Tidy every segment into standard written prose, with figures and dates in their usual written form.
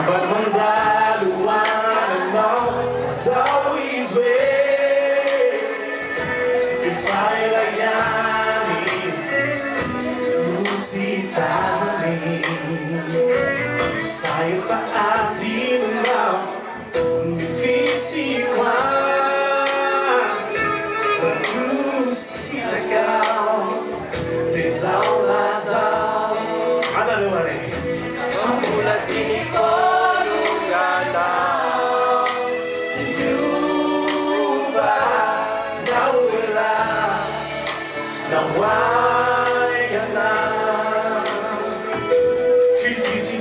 But one day the one and all is always way. If I like Yanni, Lucy Tazani, sai fa adino now, difícil qua, tu si legal, desaulas ao, andando ali, Formula di não vai ganhar. Filho de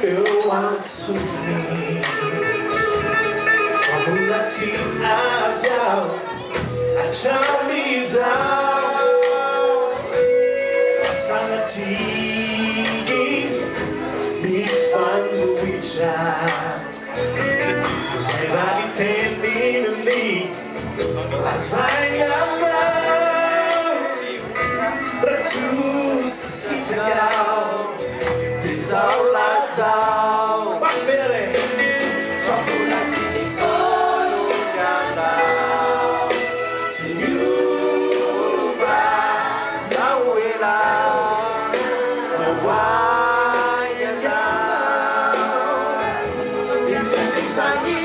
eu ando sofrendo. Fórmula de azal, a chamizal, passa na tigre, me fanno vigiar. Sai vai tendendo lì, lasagna pra tu se chegar. Desaulados ao papere, Formula di Colorado, Sinuva, Nauela, Nawaiana, Intuição sangue.